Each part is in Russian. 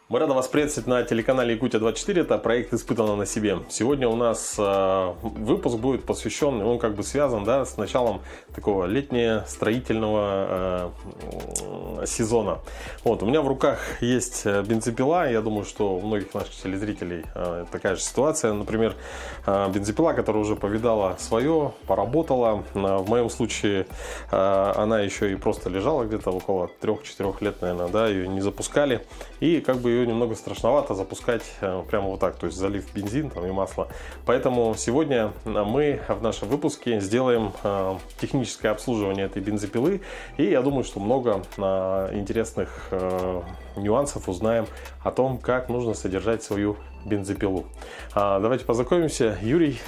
Мы рады вас приветствовать на телеканале Якутия-24, это проект «Испытано на себе». Сегодня у нас выпуск будет посвящен, он как бы связан, да, с началом такого летнего строительного сезона. Вот, у меня в руках есть бензопила, я думаю, что у многих наших телезрителей такая же ситуация. Например, бензопила, которая уже повидала свое, поработала. В моем случае она еще и просто лежала где-то около 3-4 лет, наверное, да, ее не запускали. И как бы ее немного страшновато запускать прямо вот так, то есть залив бензин там, и масло. Поэтому сегодня мы в нашем выпуске сделаем техническое обслуживание этой бензопилы. И я думаю, что много интересных нюансов узнаем о том, как нужно содержать свою бензопилу. Давайте познакомимся. Юрий,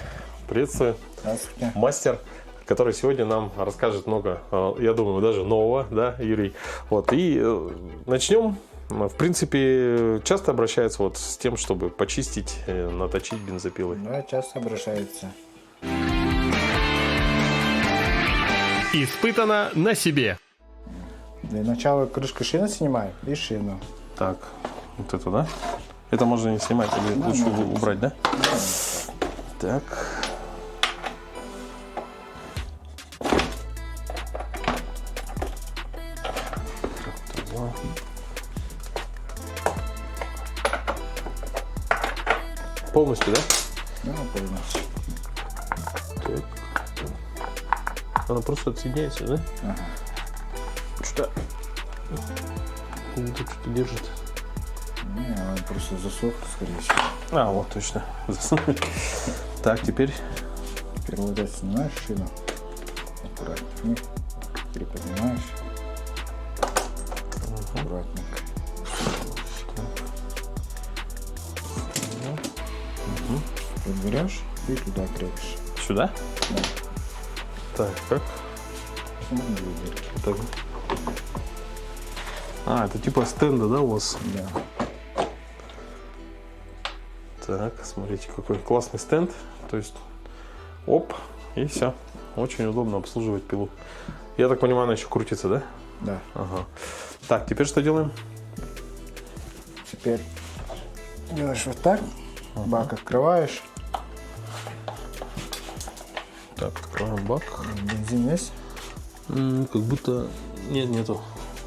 приветствую. Здравствуйте. Мастер, который сегодня нам расскажет много, я думаю, даже нового, да, Юрий. Вот, и начнем. В принципе, часто обращаются вот с тем, чтобы почистить, наточить бензопилы. Да, часто обращаются. Испытано на себе. Для начала крышку шины снимай и шину. Так, вот это, да? Это можно не снимать, или лучше убрать, да? Так. Полностью, да? Ну, полностью. Так. Она просто отсоединяется, да? Ага. Что-то что-то держит. Не, он просто засох, скорее всего. А, вот, точно. Так, теперь. Теперь вот это снимаешь шину. Аккуратнее. Приподнимаешь. Аккуратненько. Берешь и туда крепишь. Сюда? Да. Так, как? Можно выбрать. Так. А, это типа стенда, да, у вас? Да. Так, смотрите, какой классный стенд. То есть, оп, и все. Очень удобно обслуживать пилу. Я так понимаю, она еще крутится, да? Да. Ага. Так, теперь что делаем? Теперь делаешь вот так. Бак открываешь. Так, открываем бак. Бензин есть? Как будто нету.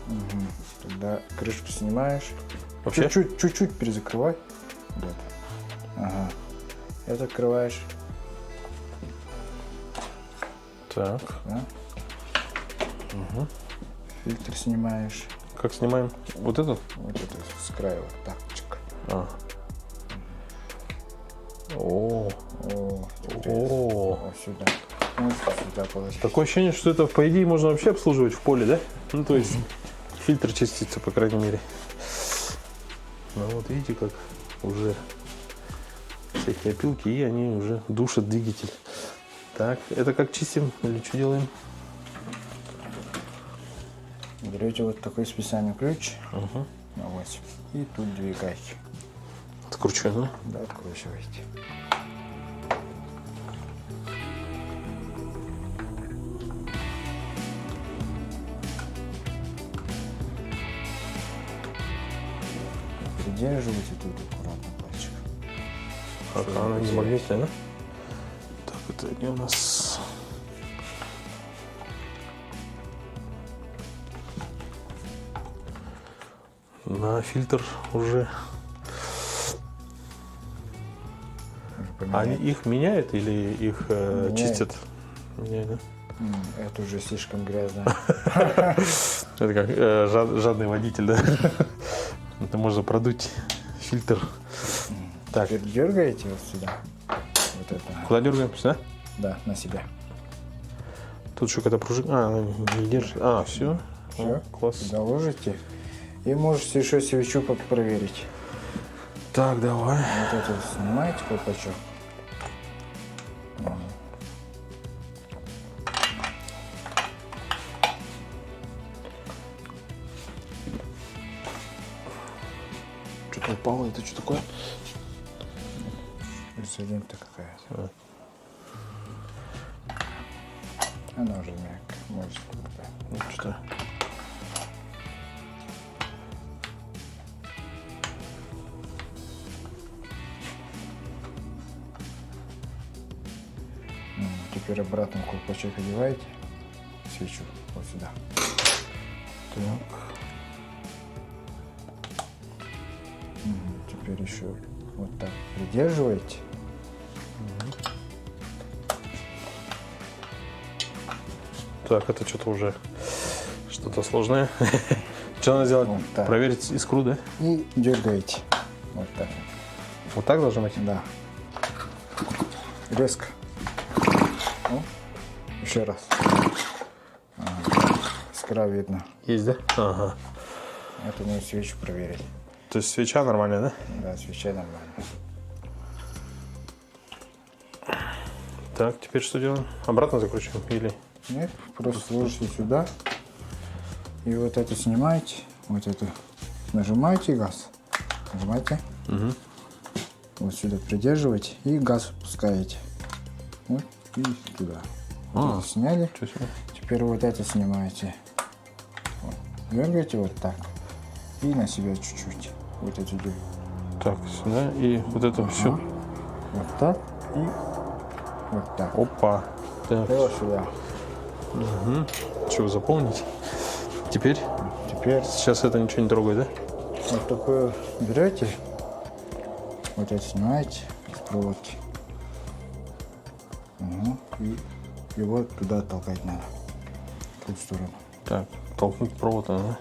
Угу. Тогда крышку снимаешь. Вообще? Чуть-чуть перезакрывай. Вот. Ага. Это открываешь. Так. Да? Угу. Фильтр снимаешь. Как снимаем? Вот этот? Вот это с края вот так. Чик. А. О. О. О. Вот сюда. Вот сюда положить. Такое ощущение, что это, по идее, можно вообще обслуживать в поле, да? Ну, то есть, фильтр чистится, по крайней мере. Ну, вот видите, как уже всякие опилки, и они уже душат двигатель. Так, это как чистим или что делаем? Берете вот такой специальный ключ. Угу. Вот. И тут двигаете. Откручиваем, да? Да, откручиваете. Придерживайте тут аккуратно пальчик. А она не магнитная, да? Так, это где у нас? На фильтр уже. Они их меняют или их Меняют. чистят? Меняют, да? Это уже слишком грязно. Это как жадный водитель, да? Это можно продуть фильтр. Так, Теперь дергаете вот сюда. Вот это. куда дергаем? Сюда? Да, на себя. Тут еще какая-то пружина. А, она не держит. А, все. Все. Класс. Сюда ложите. И можете еще свечу проверить. Так, давай. Вот это снимаете колпачок. Что-то упало. Это что такое? Изолента какая-то. Она уже мягкая. Может, Ну, что? теперь обратно в колпачок одеваете свечу вот сюда. Так. Теперь еще вот так придерживаете. Так, это что-то уже что-то сложное. Что надо сделать? Вот так. Проверить искру, да? И дергаете. Вот так. Вот так должно быть? Да. Резко. Ну, еще раз. Искра видно. Есть, да? Ага. Это мы свечу проверить. То есть свеча нормальная, да? Да, свеча нормально. Так, теперь что делаем? Обратно закручиваем или? Нет, просто ложите сюда. И вот это снимаете. Вот это нажимаете газ. Нажимаете. Угу. Вот сюда придерживаете и газ пускаете. Вот и туда. Вот это сняли. Теперь вот это снимаете. Вот. Дергаете вот так. И на себя чуть-чуть. Вот это дергаете. Так, сюда и вот это все. Вот так и вот так. Опа. Так. И вот сюда. Что, заполнить? Теперь? Теперь Сейчас это ничего не трогает, да? вот такое берете. Вот это снимаете с проводки. И его туда толкать надо. В ту сторону. Так, толкнуть провод, ага.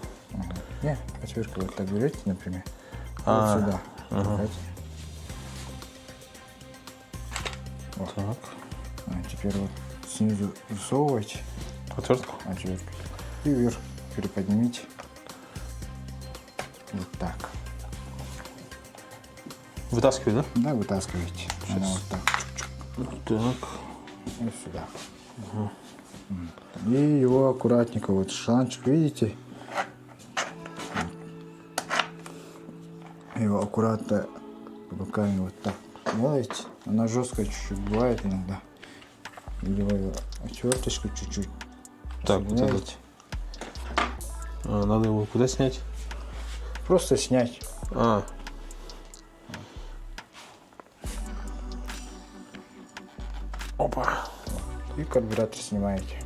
Не, отвертку вот так берете, например. А, Вот сюда. Толкаете. Вот. Так. Теперь вот снизу засовываете Отвертку? отвертку. И вверх переподнимите. Вот так. Вытаскивай, да? Да, вытаскиваете. Она вот так. Так. И сюда. И его аккуратненько, вот шланчик, видите? Его аккуратно руками вот так делаете. Она жесткая чуть-чуть бывает иногда. Его отверточку чуть-чуть. Так, вот этот. Надо его куда снять? Просто снять. Опа. И карбюратор снимаете.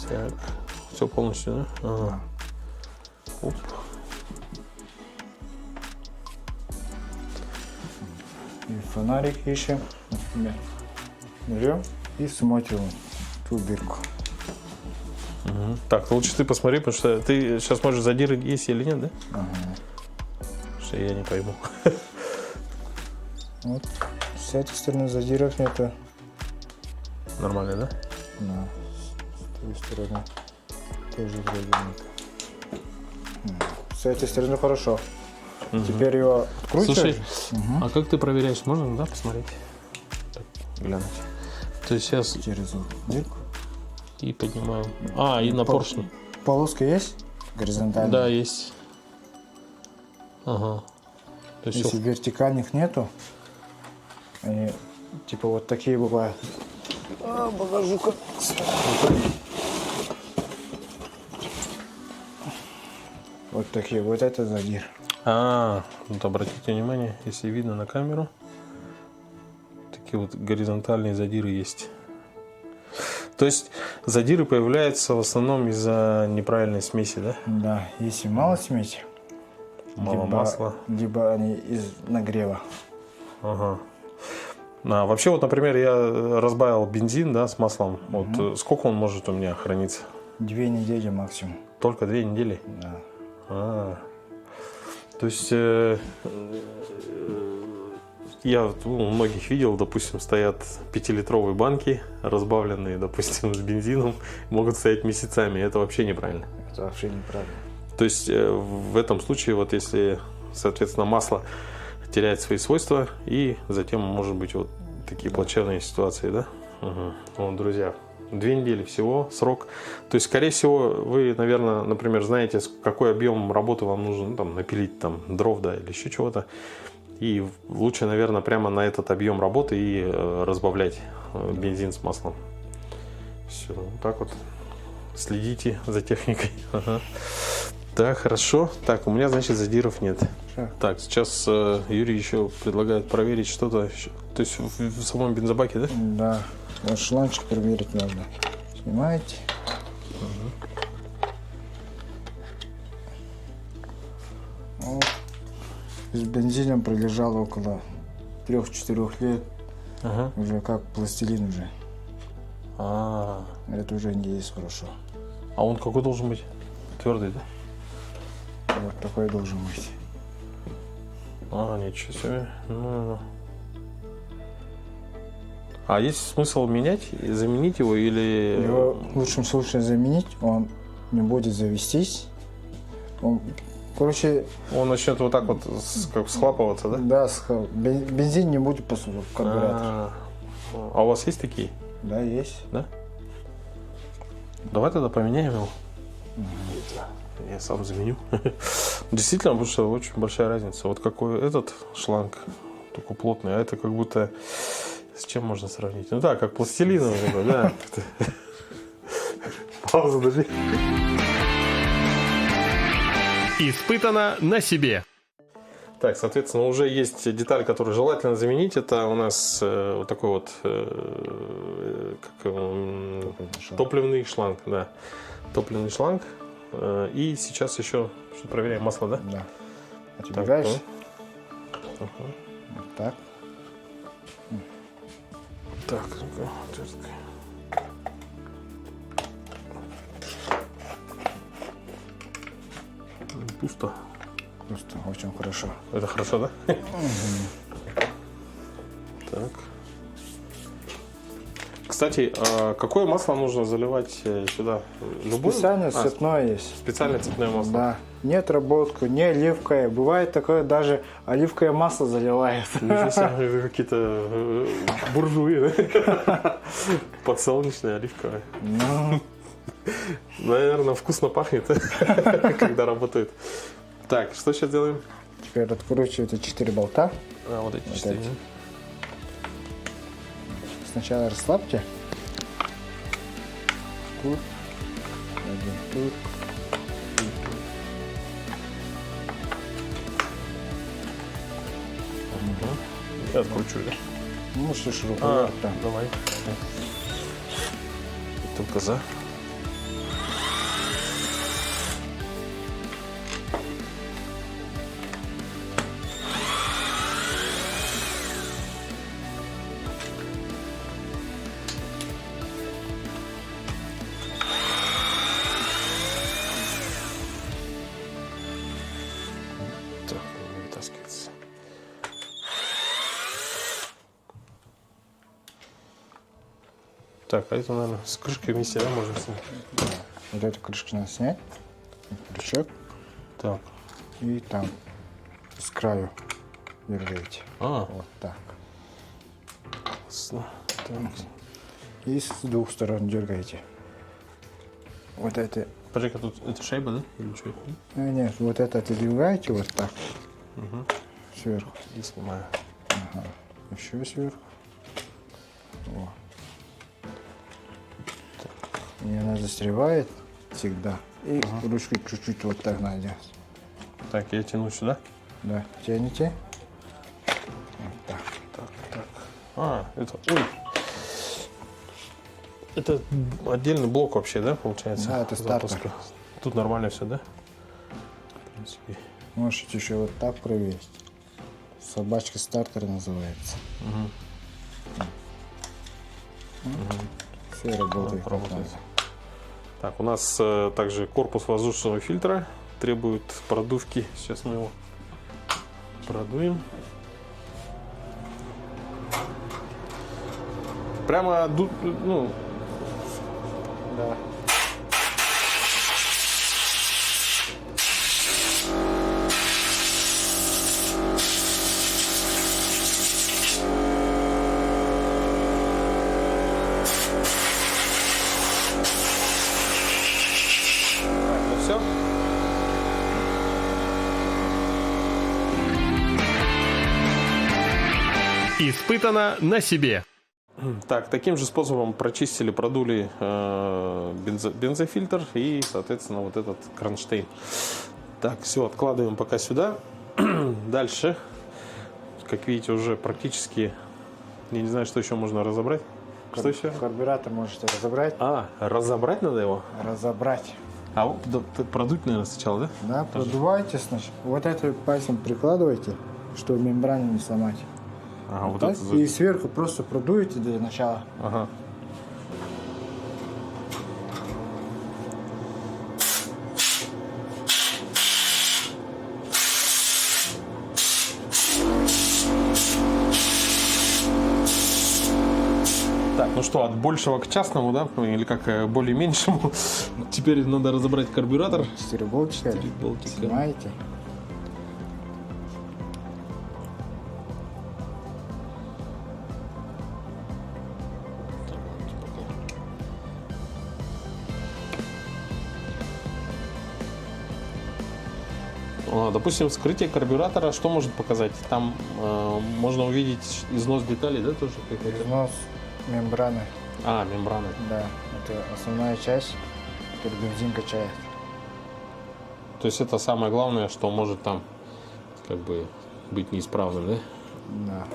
Так. Все полностью, да? Ага. Оп. И фонарик ищем, например. Берем и смотрим ту дырку. Так, лучше ты посмотри, потому что ты сейчас можешь задиры есть или нет, да? Ага. Что я не пойму. Вот. С этой стороны задиров нету. Нормально, да? Да. С той стороны тоже вроде нет. С этой стороны хорошо. Теперь его откручиваешь. Слушай, а как ты проверяешь? Можно, да, посмотреть? Так, глянуть. То есть сейчас Через дырку. и поднимаем. И на поршне. Полоска есть? Горизонтальная? Да, есть. Ага. То есть Если вертикальных нету, они типа вот такие бывают. Покажу-ка. Вот такие, вот это задир. Вот обратите внимание, если видно на камеру, такие вот горизонтальные задиры есть. То есть задиры появляются в основном из-за неправильной смеси, да? Да, если мало смеси, Мало масла. либо они из нагрева. Ага. Вообще, вот, например, я разбавил бензин, да, с маслом. Вот сколько он может у меня храниться? 2 недели максимум. Только 2 недели? Да. То есть я у многих видел, допустим, стоят 5-литровые банки, разбавленные, допустим, с бензином, могут стоять месяцами. Это вообще неправильно. Это вообще неправильно. То есть в этом случае, вот если, соответственно, масло теряет свои свойства, и затем может быть вот такие плачевные ситуации, да? Вот, друзья, 2 недели всего срок. То есть, скорее всего, вы, наверное, например, знаете, какой объем работы вам нужно, ну, там, напилить там дров, да, или еще чего-то. И лучше, наверное, прямо на этот объем работы и разбавлять бензин с маслом. Все, вот так вот. Следите за техникой. Так, хорошо. Так, у меня, значит, задиров нет. Так, сейчас Юрий еще предлагает проверить что-то. То есть в самом бензобаке, да? Да. Вот шланчик проверить надо. Снимаете. Вот. С бензином пролежало около 3-4 лет. Ага. Уже как пластилин уже. А, Это уже не есть хорошо. а он какой должен быть? Твердый, да? Вот такой должен быть. А, ничего себе. Ну. А есть смысл менять, заменить его или... Его в лучшем случае заменить, он не будет завестись. Он, короче, Он начнет вот так вот как схлапываться, да? да, бензин не будет поступать в карбюратор. А у вас есть такие? Да, есть. Да? Давай тогда поменяем его. Я сам заменю. Действительно, потому что очень большая разница. Вот какой этот шланг, только плотный, а это как будто... С чем можно сравнить? Ну да, как пластилиновый, да. Пауза, даже. Испытано на себе. Так, соответственно, уже есть деталь, которую желательно заменить. Это у нас вот такой вот топливный шланг, да. Топливный шланг. И сейчас еще что проверяем масло, да? Да. А ты Так, убираешь? Ага. Вот так. Так, пусто. Просто очень хорошо. Это хорошо, да? Так. Кстати, а какое масло нужно заливать сюда? Любое? Специальное цветное есть. Специальное цветное масло. Да. Не отработку, не оливковое. Бывает такое, даже оливковое масло заливает. Ничего себе, это какие-то буржуи, да? Подсолнечное, оливковое. Ну, Наверное, вкусно пахнет, когда работает. Так, что сейчас делаем? теперь откручиваете 4 болта. А, вот эти Вот 4. эти. Сначала расслабьте. Тут. Один тут. Я откручу, да? Можете шуруповерт там. Давай. Только за. Так, не вытаскивается. Так, а это, наверное, с крышкой вместе, да, можно снять? Вот эту крышку надо снять. Крючок. Так. И там с краю держите. А, Вот так. ясно. Так. И с двух сторон дергаете. Вот это. Подожди-ка, тут это шайба, да? Или что? Нет, вот это отодвигаете вот так. Сверху. И снимаю. Еще сверху. О. И она застревает всегда. И ручкой чуть-чуть вот так надо делать. Так, я тяну сюда. Да, тяните. Вот так. Так. А, это... Ой! Это отдельный блок вообще, да, получается? Да, это стартер. Запуска. Тут нормально все, да? В принципе. Можете еще вот так проверить. Собачка стартер называется. Все работает. как Работает. надо. Так, у нас также корпус воздушного фильтра требует продувки. Сейчас мы его продуем. Прямо, ну, Да. ну все. Испытано на себе. Так, таким же способом прочистили, продули бензофильтр и, соответственно, вот этот кронштейн. Так, все, откладываем пока сюда. Дальше, как видите, уже практически, я не знаю, что еще можно разобрать. Что еще? Карбюратор можете разобрать. А, разобрать надо его? Разобрать. А вот продуть, наверное, сначала, да? Да, продувайте сначала. Вот это пальцем прикладывайте, чтобы мембрану не сломать. Ага, вот Так, это. и сверху просто продуете для начала. Ага. Так, ну что, от большего к частному, да? Или как более меньшему. Теперь надо разобрать карбюратор. 4 болтика. 4 болтика. Снимаете. Допустим, вскрытие карбюратора что может показать? Там можно увидеть износ деталей, да, тоже? Износ мембраны. А, мембраны. Да, это основная часть, которую бензин качает. То есть это самое главное, что может там как бы быть неисправным, да? Да.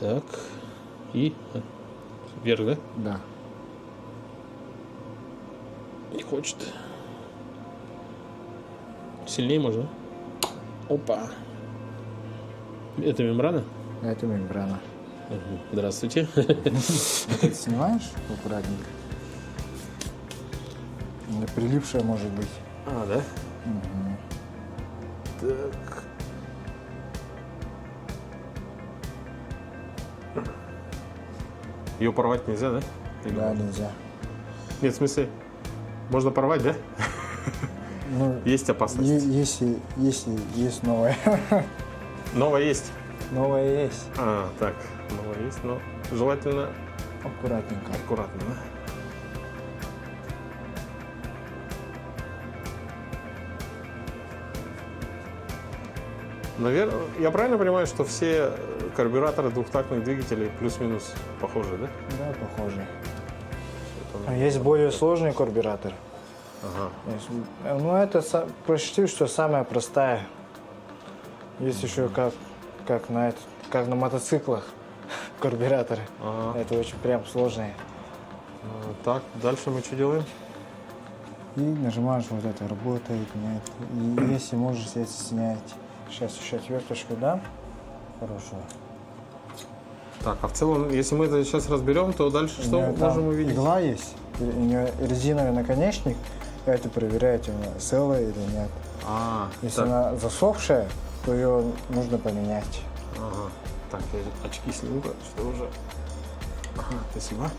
Так. И вверх, да? Да. Не хочет. Сильнее можно? Опа. Это мембрана? Это мембрана. Здравствуйте. Вот это снимаешь аккуратненько. Прилипшая может быть. А, да? Так. Ее порвать нельзя, да? Или Да, можно? нельзя. Нет, в смысле, можно порвать, да? Ну, Есть опасность. если есть новая. Новая есть. Новая есть. А, так, новая есть, но желательно Аккуратненько. аккуратно, да? Наверное, я правильно понимаю, что все карбюраторы двухтактных двигателей плюс-минус похожи, да? Да, похоже. Это, А есть более сложный карбюратор. Ага. Ну, это почти что самая простая. Есть еще как на мотоциклах карбюраторы. Ага. Это очень прям сложные. Так, дальше мы что делаем? И нажимаешь вот это, работает, нет. И если можешь, если снять. Сейчас еще отверточку дам. Хорошо. Так, а в целом, если мы это сейчас разберем, то дальше У что нее там можем увидеть? Игла есть, у нее резиновый наконечник. Это проверяете, она целая или нет. А, Если так, она засохшая, то ее нужно поменять. ага. Так, я очки сниму, что уже... Ага, спасибо.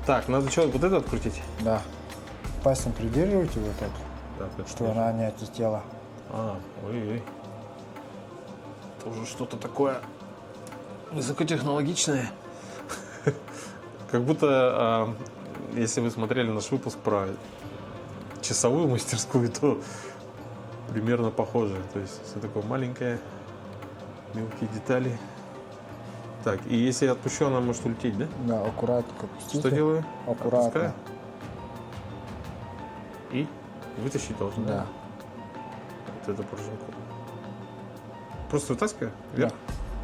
Так, надо что, вот это открутить? Да. Пальцем придерживайте вот это, Так, это чтобы она не отлетела. А, ой-ой. Тоже что-то такое высокотехнологичное. Как будто, если вы смотрели наш выпуск про часовую мастерскую, то примерно похоже. То есть все такое маленькое, мелкие детали. Так, и если я отпущу, она может улететь, да? Да, аккуратненько пустите. Что делаю? Аккуратно. Отпускаю. И вытащить должен, Да. Вот эту пружинку. Просто вытаскиваю вверх?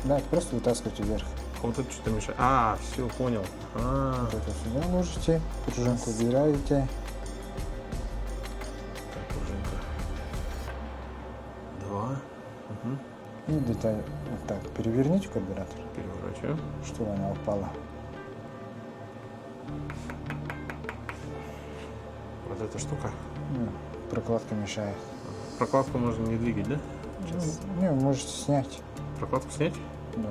Да, просто вытаскивайте вверх. Вот это что-то мешает. А, все, понял. А, Вот это сюда ложите, пружинку убираете. так, пружинка. 2. И деталь вот так переверните карбюратор, Переворачиваю. чтобы она упала. Вот эта штука. Ну, прокладка мешает. Прокладку можно не двигать, да? Сейчас. Не, можете снять. Прокладку снять? Да.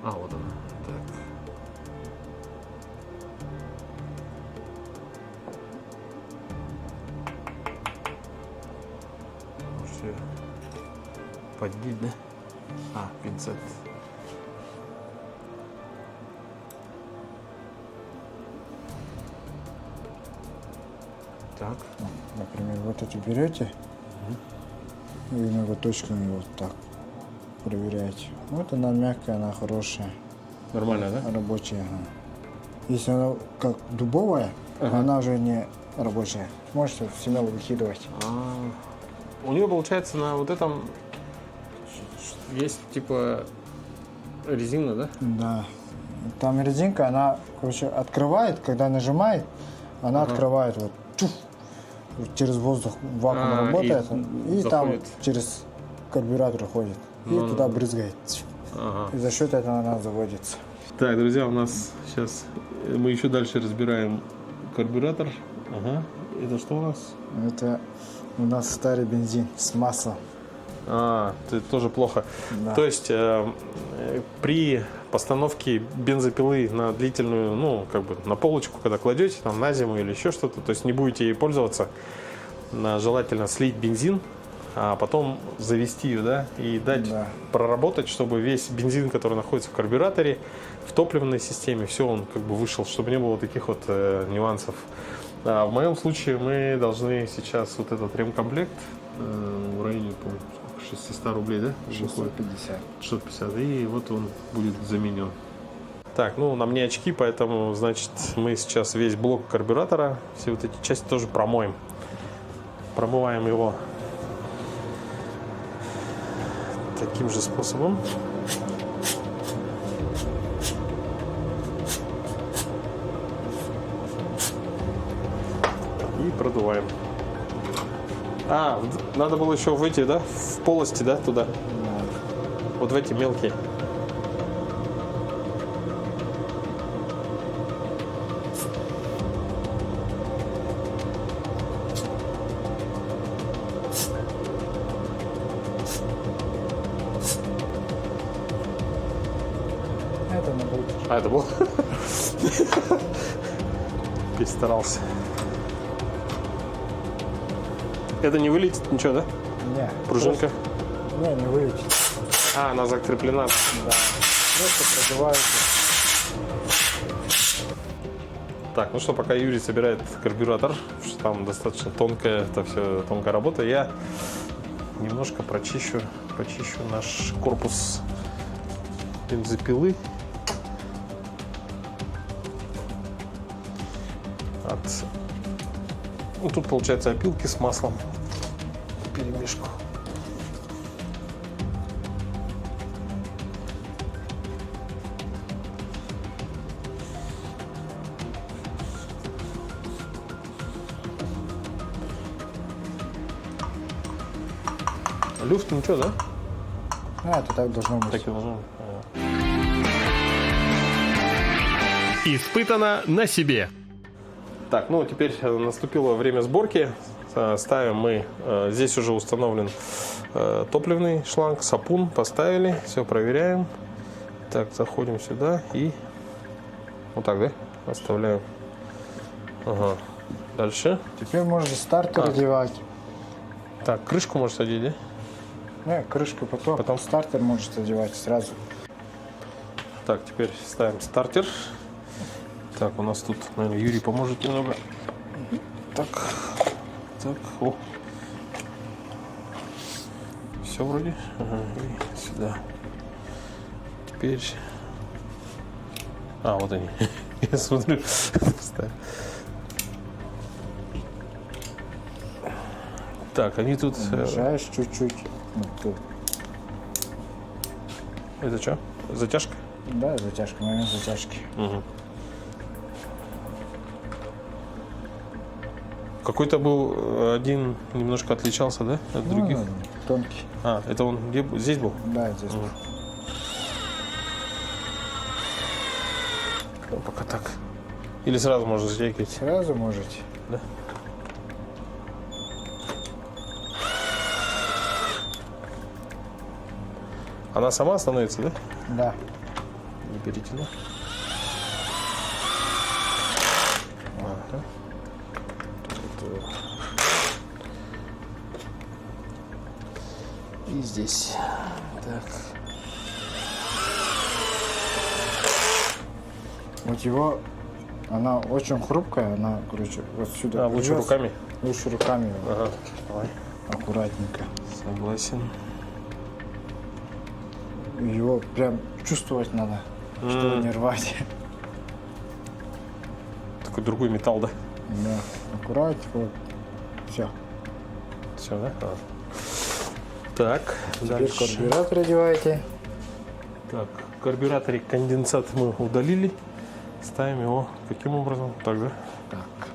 А, вот она. Так. Можете поддеть, да? А, пинцет. Так. Например, вот эту берете и ноготочками вот так проверяете. Вот она мягкая, она хорошая, Нормально, да? рабочая. Ага. Если она как дубовая, она уже не рабочая. Можете смело выкидывать. У нее получается на вот этом есть типа резина, да? Да. Там резинка, она, короче, открывает, когда нажимает, она открывает вот, чуф, вот через воздух вакуум работает, и там заходит. через карбюратор ходит, и туда брызгает. Ага. И за счет этого она заводится. Так, друзья, у нас сейчас мы еще дальше разбираем карбюратор. Ага. Это что у нас? Это у нас старый бензин с маслом. Это тоже плохо. Да. То есть при постановке бензопилы на длительную, ну, как бы на полочку, когда кладете там на зиму или еще что-то, то есть не будете ей пользоваться, желательно слить бензин, а потом завести ее, да, и дать проработать, чтобы весь бензин, который находится в карбюраторе, в топливной системе, все, он как бы вышел, чтобы не было таких вот нюансов. А в моем случае мы должны сейчас вот этот ремкомплект в районе, по-моему, 600 рублей, да? 650. 650, и вот он будет заменен. Так, ну на мне очки, поэтому, значит, мы сейчас весь блок карбюратора, все вот эти части тоже промоем. Промываем его таким же способом. И продуваем. Надо было еще в эти, да, в полости, да, туда. Вот в эти мелкие. Это на будет. Это был? Перестарался. Это не вылетит ничего, да? Не. Пружинка? Не вылетит. Она закреплена. Да. Просто продувается. Так, ну что, пока Юрий собирает карбюратор, что там достаточно тонкая, это все тонкая работа, я немножко прочищу наш корпус бензопилы от, ну, тут получается опилки с маслом, перемешку. Люфт ничего, да? Это так должно быть. Так и должно быть. Испытано на себе. Так, ну теперь наступило время сборки. Ставим мы, здесь уже установлен топливный шланг, сапун поставили, все проверяем. Так, заходим сюда и вот так, да, оставляем. Ага. Дальше. Теперь можно стартер одевать. Так, крышку можешь одеть, да? Не, крышку потом стартер можешь одевать сразу. Так, теперь ставим стартер. Так, у нас тут, наверное, Юрий поможет немного. Так, о. Все вроде. Ага, и сюда. Теперь... вот они. Я смотрю. Так, они тут... Нажимаешь чуть-чуть. Вот тут. Это что? Затяжка? Да, затяжка, момент затяжки. Угу. Какой-то был один немножко отличался, да, от других? Тонкий. Это он где, здесь был? Да, здесь. Угу. Ну, пока так. Или сразу можно затягивать? Сразу можете. Да. Она сама становится, да? Да. Не перетяну. И здесь. Так. Вот его, она очень хрупкая, она, короче, вот сюда. Лучше руками? Лучше руками. Ага. Давай. Аккуратненько. Согласен. Его прям чувствовать надо, чтобы не рвать. Такой другой металл, да? Да. Аккуратненько. Все. Все, да? Так, Теперь дальше. карбюратор одеваете. Так, карбюраторе конденсат мы удалили. Ставим его каким образом? Так, да? Так.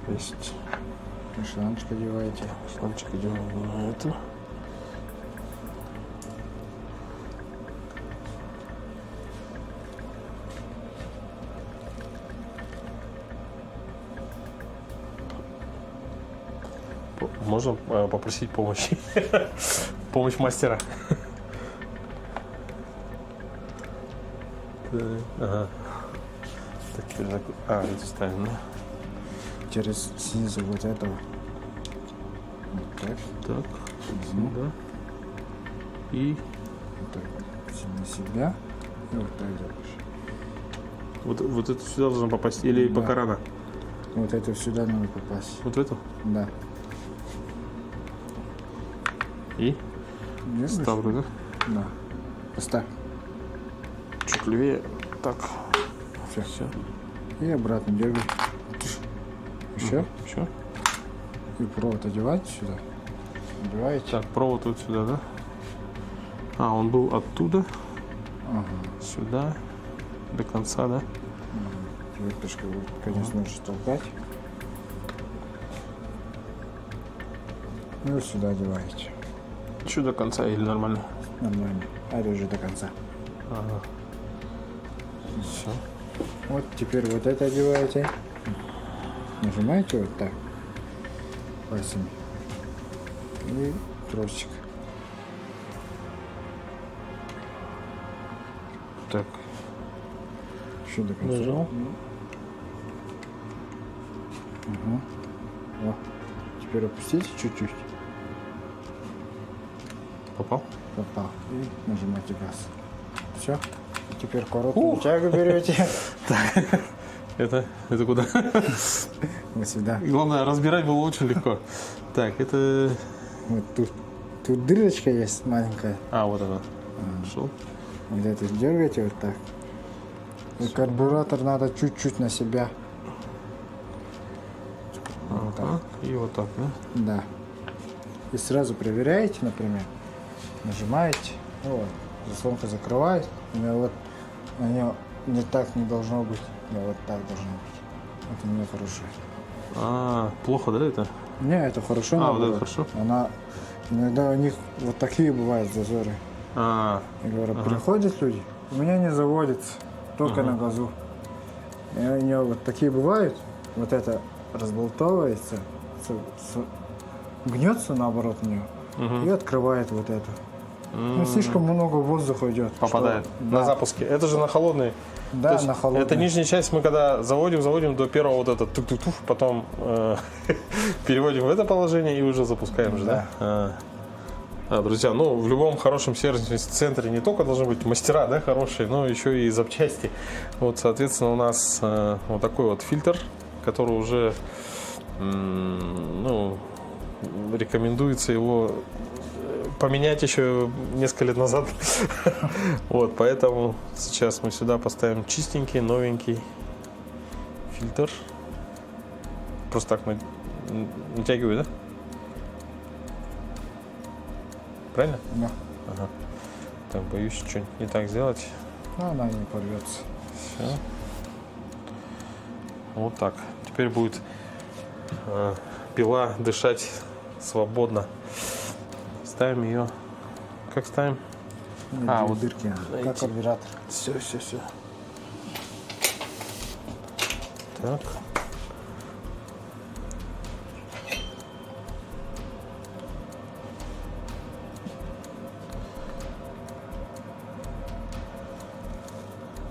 Есть. Шланчик одеваете. Шланчик идем на это. Можно попросить помощи? Помощь мастера. Ага. Так, теперь это ставим, да? Через снизу вот этого. Вот так. Так, сюда. И Вот так. На себя. И вот так делаешь. вот это сюда должно попасть? Или Да. пока рано? Вот это сюда надо попасть. Вот в эту? Да. И Держишь? ставлю, да? Да. Поставь. Чуть левее. Так, Все. все. И обратно дергай. Еще. Все. И провод одевать сюда. Одеваете. Так, провод вот сюда, да? А, он был оттуда Ага. сюда до конца, да? Выпишка, конечно, нужно толкать. Ну и сюда одеваете. Еще до конца или нормально? Нормально. А это уже до конца. Ага. Все. Вот теперь вот это одеваете. Нажимаете вот так. Пальцами. И тросик. Так. Еще до конца. Нажал. Угу. О. Теперь опустите чуть-чуть. Попал? Попал. И нажимаете газ. Все. Теперь короткую тягу берете. Это куда? Вот сюда. Главное, разбирать было очень легко. Так, это... Вот тут. Тут дырочка есть маленькая. А, вот она. Шел. Вот это дергаете вот так. И карбюратор надо чуть-чуть на себя. Вот так. Ага. И вот так, да? Да. И сразу проверяете, например. Нажимаете. Вот. Заслонка закрывает. У меня вот у нее не так не должно быть. У меня вот так должно быть. Это не хорошо. А, плохо, да, это? Не, это хорошо. А, вот наоборот. это хорошо? Она иногда у них вот такие бывают зазоры. А, Я говорю, приходят люди, у меня не заводится, только на газу. И у нее вот такие бывают, вот это разболтовывается, гнется наоборот у нее и открывает вот это. Ну, слишком много воздуха идет. попадает что- на да, запуске. Это же на холодный. да, То есть на холодный. Это нижняя часть мы когда заводим до первого вот это тук-тук-тук, потом переводим в это положение и уже запускаем же, да? Друзья, ну в любом хорошем сервисном центре не только должны быть мастера, да, хорошие, но еще и запчасти. Вот, соответственно, у нас вот такой вот фильтр, который уже, ну, рекомендуется его поменять еще несколько лет назад. Вот, поэтому сейчас мы сюда поставим чистенький, новенький фильтр. Просто так натягиваю, да? Правильно? Да. Ага. Так, боюсь что-нибудь не так сделать. Ну, она не порвется. Все. Вот так. Теперь будет пила дышать свободно. Ставим ее. Как ставим? А, вот дырки, эти. как карбюратор. Все. Так.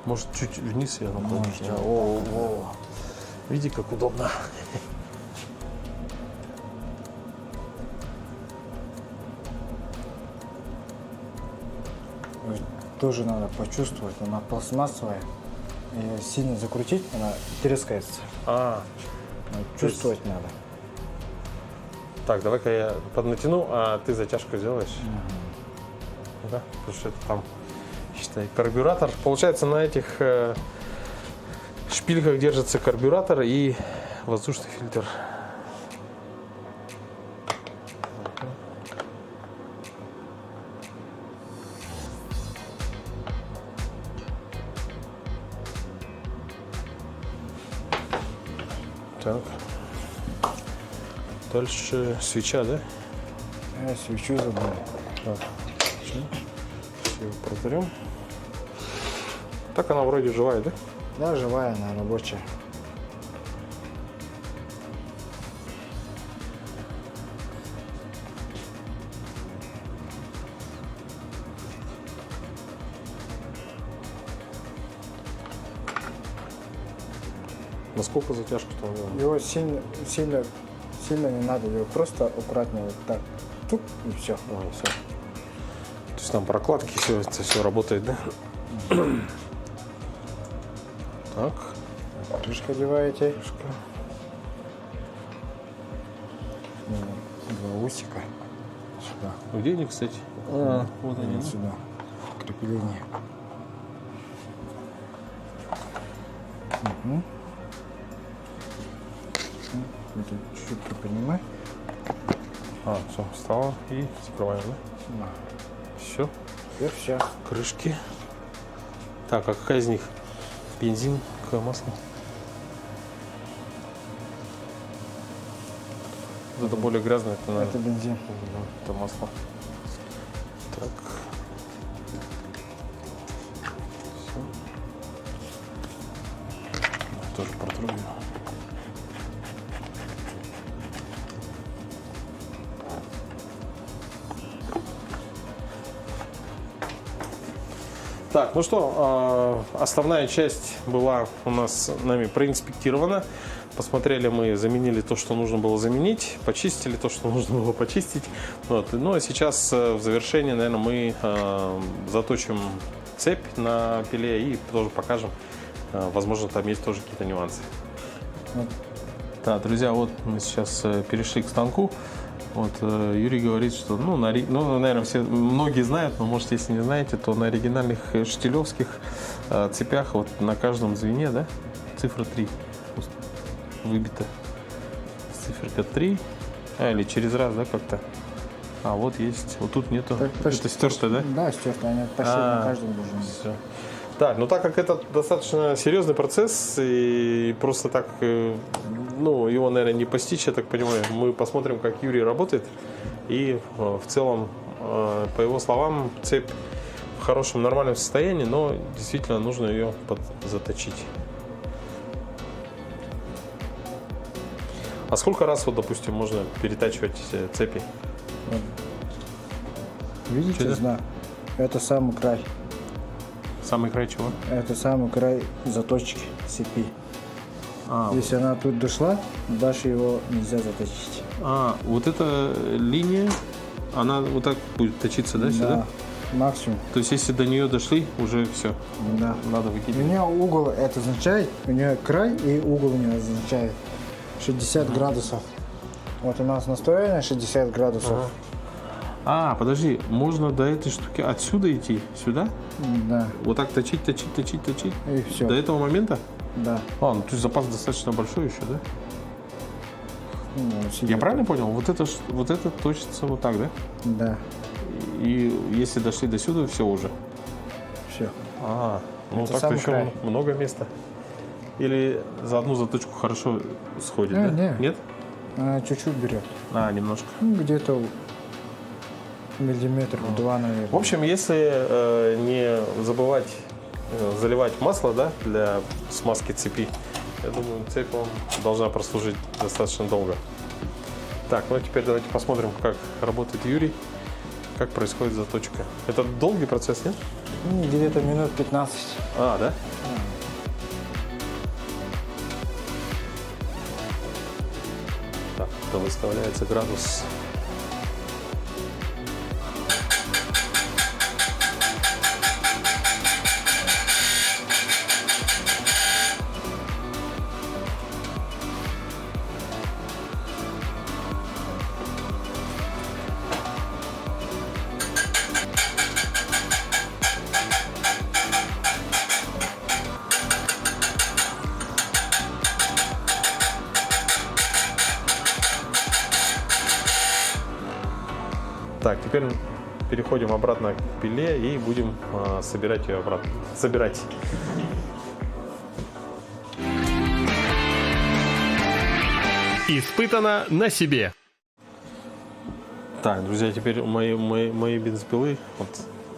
Может, чуть вниз я наклоню. Можете. О. Види, как удобно. Тоже надо почувствовать, она пластмассовая. Ее сильно закрутить, она трескается. А, Но чувствовать надо. Так, давай-ка я поднатяну, а ты затяжку сделаешь. Да? Потому что это там, считай, карбюратор. Получается, на этих шпильках держится карбюратор и воздушный фильтр. Так. Дальше свеча, да? Я свечу забыл. Все, протрем. Так она вроде живая, да? Да, живая, она рабочая. Насколько затяжку там делаем? Его сильно не надо, его просто аккуратно вот так. Тук, и все. Все. То есть там прокладки, все, это все работает, да? Так. Крышка одеваете. Два усика. Сюда. Где они, кстати? А, вот они. Вот сюда. Крепление. Угу. Это чуть-чуть приподнимай. А, все, встала и закрываем, да? Да. Все. Теперь все. Крышки. Так, а какая из них? Бензин, какое масло? Вот это более грязное, это, наверное, Это бензин. это масло. Так. Все. Тоже протрем. Так, ну что, основная часть была у нас нами проинспектирована. Посмотрели мы, заменили то, что нужно было заменить, почистили то, что нужно было почистить. Вот. Ну а сейчас в завершении, наверное, мы заточим цепь на пиле и тоже покажем. Возможно, там есть тоже какие-то нюансы. Да, друзья, вот мы сейчас перешли к станку. Вот Юрий говорит, что, наверное, многие знают, но, может, если не знаете, то на оригинальных штилевских цепях вот на каждом звене, да, цифра 3 выбита. Циферка 3, или через раз, да, как-то. А вот есть, вот тут нету. Это стерто, да? Да, стерто, они почти на каждом должны быть. Все. Так, ну так как это достаточно серьезный процесс, и просто так, его, наверное, не постичь, я так понимаю. Мы посмотрим, как Юрий работает. И в целом, по его словам, цепь в хорошем, нормальном состоянии, но действительно нужно ее заточить. А сколько раз, вот, допустим, можно перетачивать цепи? Видите, Что-то? знак? Это самый край. Самый край чего? Это самый край заточки цепи. А, Если она тут дошла, дальше его нельзя заточить. вот эта линия, она вот так будет точиться, да, сюда? Да, максимум. То есть, если до нее дошли, уже все, Да. надо У выкидывать. нее угол это означает, у нее край и угол у нее означает 60 градусов. Вот у нас настроено 60 градусов. Подожди, можно до этой штуки отсюда идти, сюда? Да. Вот так точить. И все. До этого момента? Да. То есть запас достаточно большой еще, да? Ну, Я правильно понял? Вот это точится вот так, да? Да. И если дошли до сюда, все уже. Все. Ну Это так-то самый еще край. много места. Или за одну заточку хорошо сходит, да? Не. Нет? Она чуть-чуть берет. Немножко. Ну, где-то миллиметр, 2, наверное. В общем, если не забывать заливать масло, да, для смазки цепи, я думаю, цепь вам должна прослужить достаточно долго. Так, ну теперь давайте посмотрим, как работает Юрий, как происходит заточка. Это долгий процесс, нет? Где-то минут 15. Да? Так, это выставляется градус. Так, теперь переходим обратно к пиле и будем собирать ее обратно. Собирать. Испытано на себе. Так, друзья, теперь мои бензопилы, вот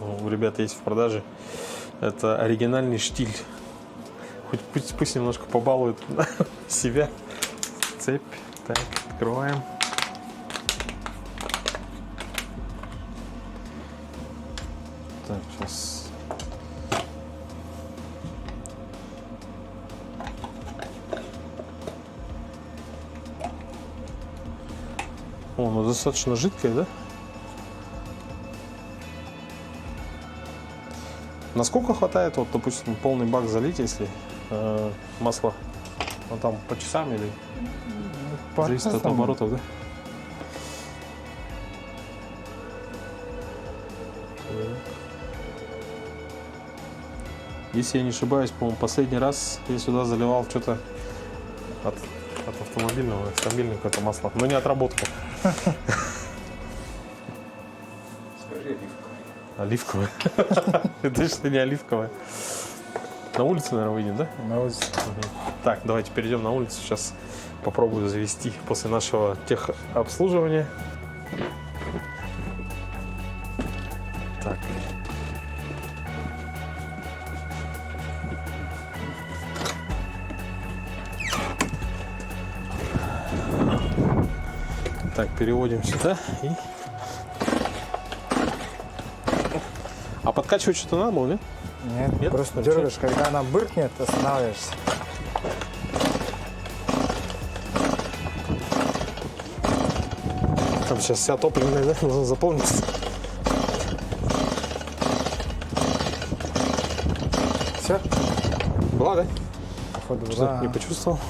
у ребят есть в продаже. Это оригинальный штиль. Хоть пусть немножко побалует себя. Цепь. Так, открываем. Так, сейчас. О, ну достаточно жидкая, да? Насколько хватает, вот, допустим, полный бак залить, если масло, ну, там по часам или зависит от оборотов, да? Если я не ошибаюсь, по-моему, последний раз я сюда заливал что-то от автомобильного, стабильного какое-то масло, но не отработку. Скажи Оливковое. Точно не оливковое. На улице, наверное, выйдем, да? На улице. Так, давайте перейдем на улицу. Сейчас попробую завести после нашего техобслуживания. Так. Так, переводим сюда и... А подкачивать что-то надо было, нет? Нет, Нет? просто Ничего? дергаешь, когда она быркнет, останавливаешься. Там сейчас вся топливная, да, должна заполниться. Все, Была, да? походу, Что-то да. не почувствовал.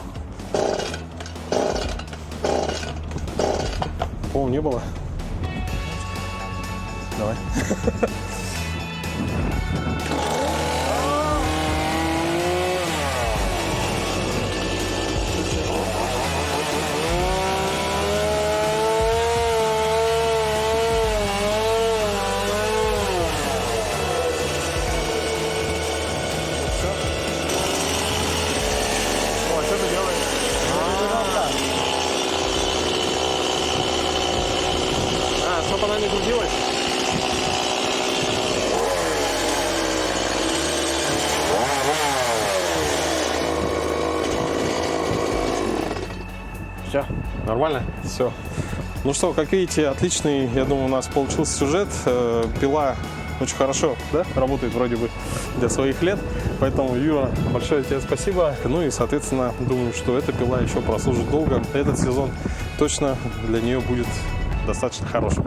По-моему, не было. Давай. О, что ты делаешь? А, чтобы она не грудилась? Все. Нормально? Все. Ну что, как видите, отличный, я думаю, у нас получился сюжет. Пила очень хорошо, да, работает вроде бы для своих лет. Поэтому, Юра, большое тебе спасибо. Ну и, соответственно, думаю, что эта пила еще прослужит долго. Этот сезон точно для нее будет достаточно хорошим.